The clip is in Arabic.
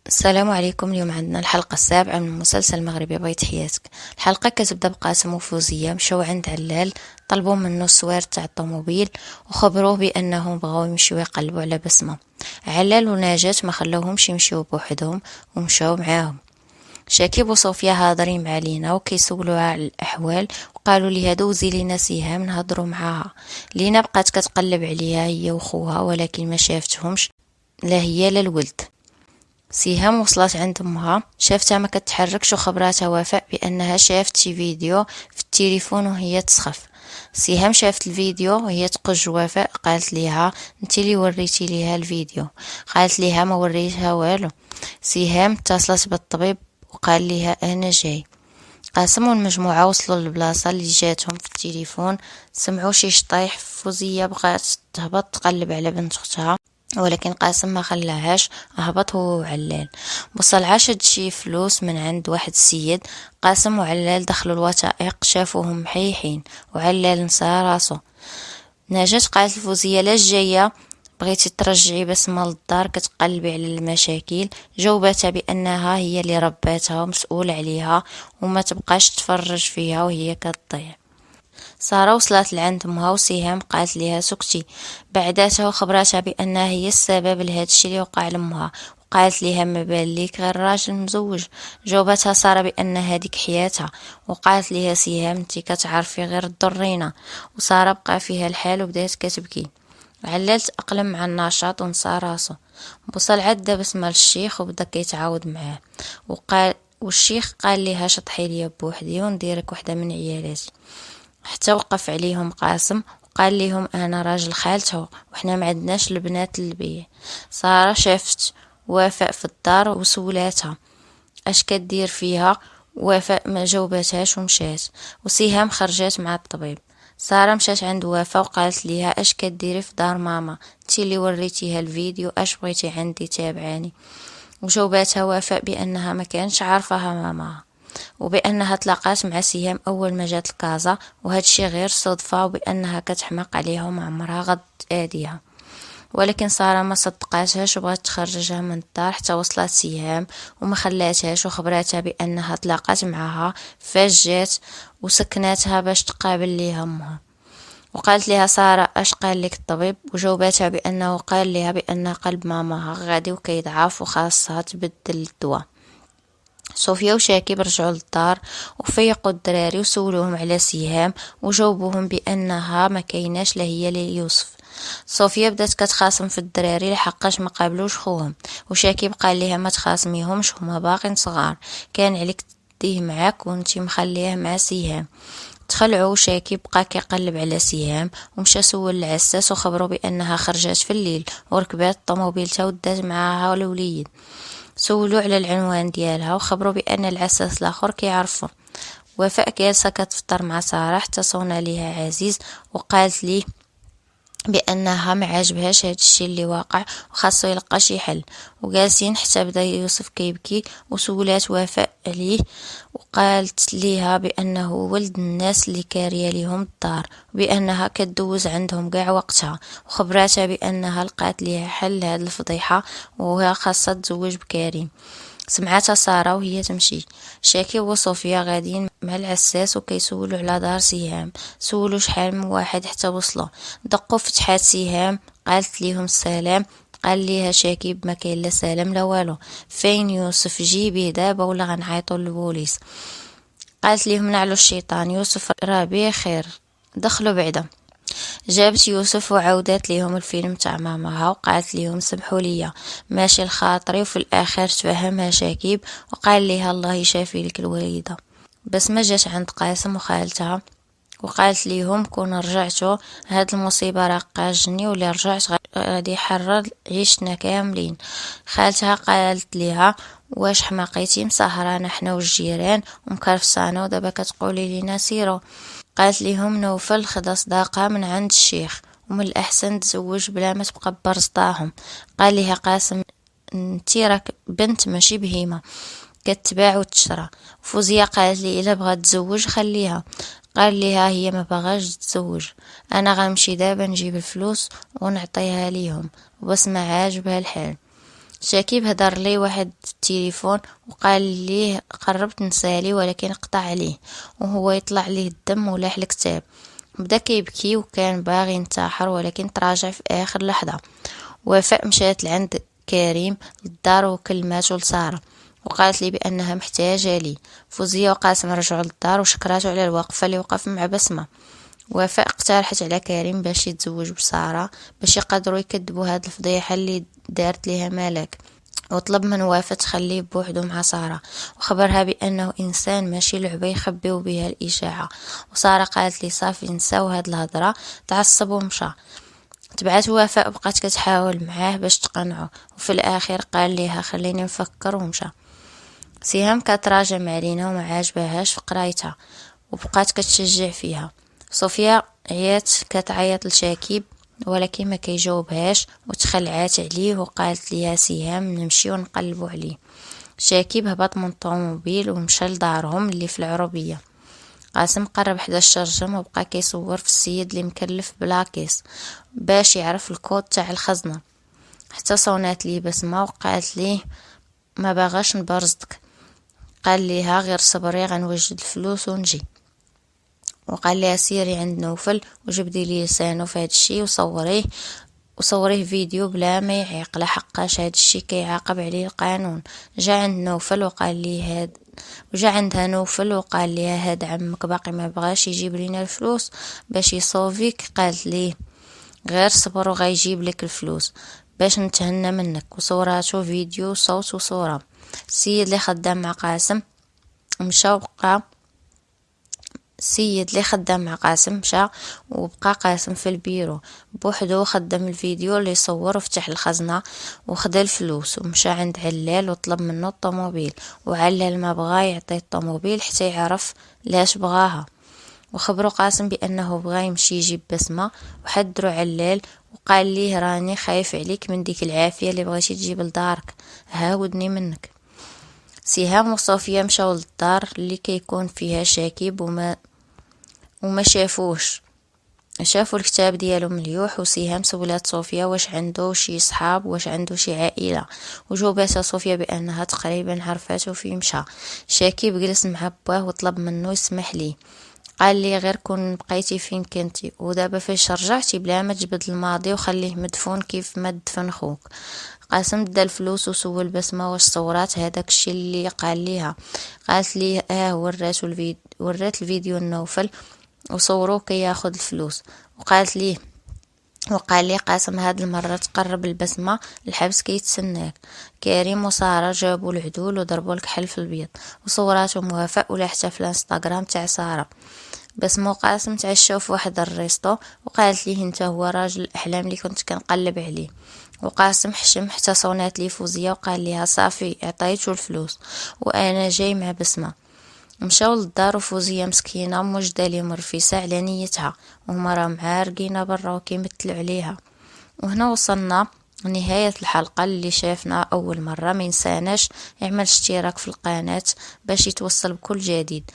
السلام عليكم. اليوم عندنا الحلقة السابعة من مسلسل مغربي بغيت حياتك. الحلقة كتبدا بقاسم وفوزية مشاو عند علال، طلبوا منه السوار تاع الطوموبيل وخبروه بانهم بغاو يمشيو يقلبوا على بسمة. علال ونجاة ما خلوهمش يمشيو بوحدهم ومشاو معاهم. شاكيب وصوفيا هاضرين مع لينا وكيسولوها على الاحوال، وقالوا ليها دوزي لينا سهام نهضروا معاها. لينا بقات كتقلب عليها هي وخوها ولكن ما شافتهمش، لا هي لا الولد. سهام وصلت عند امها، شافتها ما كتحركش وخبراتها وفاء بانها شافت شي فيديو في التليفون وهي تسخف. سهام شافت الفيديو وهي تقج وفاء، قالت ليها انت اللي وريتي ليها الفيديو. قالت ليها ما وريتها والو. سهام اتصلت بالطبيب وقال ليها انا جاي. قاسم والمجموعة وصلوا للبلاصة اللي جاتهم في التليفون، سمعوا شي شطيح. فوزية بغات تهبط تقلب على بنت اختها ولكن قاسم ما خلاهاش، هبط هو وعلال. وصل عاشد شي فلوس من عند واحد السيد. قاسم وعلال دخلوا الوثائق، شافوهم محيحين وعلال نسى راسو. نجاة قالت لفوزية لاش جاية؟ بغيتي ترجعي بسمة للدار كتقلبي على المشاكل. جاوبتها بانها هي اللي رباتها ومسؤول عليها وما تبقاش تفرج فيها وهي كتضيع. سارة وصلت لعند امها وسهام قالت ليها سكتي. بعداتها وخبراتها بانها هي السبب لهذا الشيء اللي وقع لامها، وقالت ليها ما بال ليك غير راجل مزوج. جاوبتها سارة بان هذيك حياتها، وقالت ليها سهام انت كتعرفي غير تضرينا. وسارة بقى فيها الحال وبدات كتبكي. علال تأقلم مع النشاط ونسى راسو. وصل عدا بسمة للشيخ وبدا كيتعاود معاه، والشيخ قال ليها شطحي ليا بوحدي ونديرك وحده من عيالاتي. حتى وقف عليهم قاسم وقال لهم انا راجل خالته وحنا ما عندناش البنات للبيع. ساره شافت وفاء في الدار وسولاتها اش كدير فيها. وفاء ما جاوبتهاش ومشات. وسهام خرجت مع الطبيب. ساره مشات عند وفاء وقالت ليها اش كديري في دار ماما؟ انتي اللي وريتيها الفيديو، اش بغيتي عندي تابعاني؟ وجاوباتها وفاء بانها ما كانش عارفاها ماماها، وبانها تلاقات مع سهام اول ما جات الكازا وهذا الشيء غير صدفه، وبانها كتحماق عليها وما عمرها غد تاديها. ولكن ساره ما صدقاتهاش وبغات تخرجها من الدار حتى وصلت سهام وما خلاتهاش، وخبراتها بانها تلاقات معها فاش جات وسكناتها باش تقابل ليها امها. وقالت لها ساره اش قال لك الطبيب؟ وجاوباتها بانه قال لها بان قلب ماماها غادي وكيضعف وخاصها تبدل الدواء. صوفيا وشاكيب رجعوا للدار وفيقوا الدراري وسولوهم على سهام، وجاوبوهم بانها ما كايناش لا هي لا يوسف. صوفيا بدات كتخاصم في الدراري لحقاش ما قابلوش خوهم، وشاكيب قال لها ما تخاصميهمش هما باقين صغار، كان عليك تديه معاك وانتي مخليه مع سهام. تخلعوا. شاكيب بقى كيقلب على سهام ومشى سول العساس وخبروا بانها خرجت في الليل وركبات الطوموبيلتها ودات معاها الوليد. سولوا على العنوان ديالها وخبروا بان العساس الاخر كيعرفو. وفاء جالسه كتفطر مع ساره حتى صونا ليها عزيز وقالت ليه بانها ما عاجبهاش هاد الشيء اللي واقع وخاصو يلقى شي حل. وجالسين حتى بدا يوسف كيبكي وسولات وفاء عليه، وقالت ليها بانه ولد الناس اللي كاريه ليهم الدار وبانها كدوز عندهم كاع وقتها، وخبراتها بانها لقات ليها حل لهاد الفضيحه وهي خاصها تزوج بكريم. سمعتها ساره وهي تمشي. شاكي وصوفيا غاديين مع العساس وكيسولوا على دار سهام. سولوا شحال من واحد حتى وصلوا. دقوا فتحات سهام، قالت ليهم السلام. قال ليها شاكيب ما كاين لا سلام لا والو، فين يوسف؟ جيبيه دابا ولا غنعيطوا للبوليس. قالت ليهم نعلو الشيطان، يوسف راه بخير. دخلوا بعدا. جابت يوسف وعودت ليهم الفيلم تاع ماماها وقالت ليهم سمحوا لي ماشي الخاطري، وفي الاخر تفهمها شاكيب وقال ليها الله يشافي لك الوليده. بس ما جات عند قاسم وخالتها وقالت ليهم كون رجعتوا هاد المصيبه راه قاجني، ولا رجعت غادي يحرر عيشتنا كاملين. خالتها قالت ليها واش حماقيتي؟ مسهرانا حنا والجيران ومكرفسانه ودابا كتقولي لينا سيرو. قالت ليهم نوفل خدا صداقة من عند الشيخ ومن الأحسن تزوج بلا ما تبقى برصداهم. قال ليها قاسم انتي راك بنت ماشي بهيمة كتباع وتشرى. فوزية قالت لي إلا بغات تزوج خليها. قال ليها هي ما بغاش تزوج، أنا غنمشي دابا نجيب الفلوس ونعطيها ليهم، وبس ما عاجبها الحال. شكيب هدر لي واحد التليفون وقال ليه قربت نسالي ولكن قطع عليه وهو يطلع ليه الدم ولاح الكتاب. بدا كيبكي وكان باغي ينتحر ولكن تراجع في اخر لحظة. وفاء مشات لعند كريم للدار وكلماته لسارة وقالت لي بانها محتاجة لي. فوزية وقاسم رجعوا للدار وشكراته على الوقفة اللي وقف مع بسمة. وفاء اقترحت على كريم باش يتزوج بسارة باش يقدروا يكذبوا هاد الفضيحة اللي دارت ليها مالك، وطلب من وفاء تخليه بوحدو مع سارة وخبرها بأنه إنسان ماشي لعبة يخبيو بها الإشاعة. وسارة قالت لي صافي نساو هاد الهضرة، تعصب ومشى. تبعت وفاء بقات كتحاول معاه باش تقنعه وفي الأخير قال ليها خليني نفكر ومشى. سهام كتراجع علينا وما عاجبهاش في قرايتها وبقات كتشجع فيها. صوفيا عيات كتعيط لشاكيب ولكن ما كيجاوبهاش وتخلعات عليه وقالت لي يا سهام نمشي ونقلبوا عليه. شاكيب هبط من الطوموبيل ومشى لدارهم اللي في العربية. قاسم قرب حدا الشرجم وبقى كيصور في السيد اللي مكلف بلاكيس باش يعرف الكود تاع الخزنة. حتى صونات ليه بسمة وقالت ليه ما باغاش نبرزدك، قال ليها غير صبري غنوجد الفلوس ونجي. وقال لها سيري عند نوفل وجبدي لي لسانه في هاد الشي وصوريه فيديو بلا ما يعيق لحقاش هاد الشي كيعاقب عليه القانون. جا عند نوفل وقال لي هاد وجا عندها نوفل وقال لي هاد عمك باقي ما بغاش يجيب لينا الفلوس باش يصوفيك. قالت ليه غير صبر وغيجيب لك الفلوس باش نتهنى منك. وصوراتو فيديو صوت وصورة. السيد اللي خدام مع قاسم مشى وبقى السيد اللي خدام مع قاسم مشى وبقى قاسم في البيرو بوحدو خدم الفيديو اللي صور وفتح الخزنة وخد الفلوس ومشى عند علال وطلب منه الطوموبيل. وعلال ما بغى يعطي الطوموبيل حتى يعرف لاش بغاها. وخبروا قاسم بانه بغى يمشي يجيب بسمة وحضروا علال وقال ليه راني خايف عليك من ديك العافية اللي بغيتي تجيب لدارك، هاودني منك. سهام وصوفيا مشاو للدار اللي كيكون فيها شاكيب وما شافوا الكتاب ديالو مليوح. وسهام سولات صوفيا واش عنده شي صحاب واش عنده شي عائله وجاوباتها صوفيا بانها تقريبا عرفاتو في مشى. شاكيب جلس مع باه وطلب منه يسمح ليه. قال لي غير كون بقيتي فين كنتي ودابا فاش رجعتي بلا ما تجبد الماضي وخليه مدفون كيف ما دفن خوك. قاسم دا الفلوس وسول بسمة واش صورات هذاك الشيء اللي قال ليها. قالت لي ورات الفيديو النوفل وصوروه كي ياخذ الفلوس. وقال لي قاسم هاد المرة تقرب البسمة الحبس كيتسناك. كريم وسارة جابوا العدول وضربوا الكحل في البيض وصوراته موافق ولا حتى في الانستغرام تاع سارة. بسمة وقاسم تعشاو في واحد الريستو وقالت ليه انت هو راجل الاحلام اللي كنت كنقلب عليه. وقاسم حشم حتى صونات لي فوزية وقال ليها صافي عطيتو الفلوس وانا جاي مع بسمة. مشاو للدار وفوزية مسكينة موجدة لي مرفسة على نيتها وهما راهم عارقين برا وكيمثلوا عليها. وهنا وصلنا نهاية الحلقة. اللي شافنا أول مرة مينساناش يعمل اشتراك في القناة باش يتوصل بكل جديد.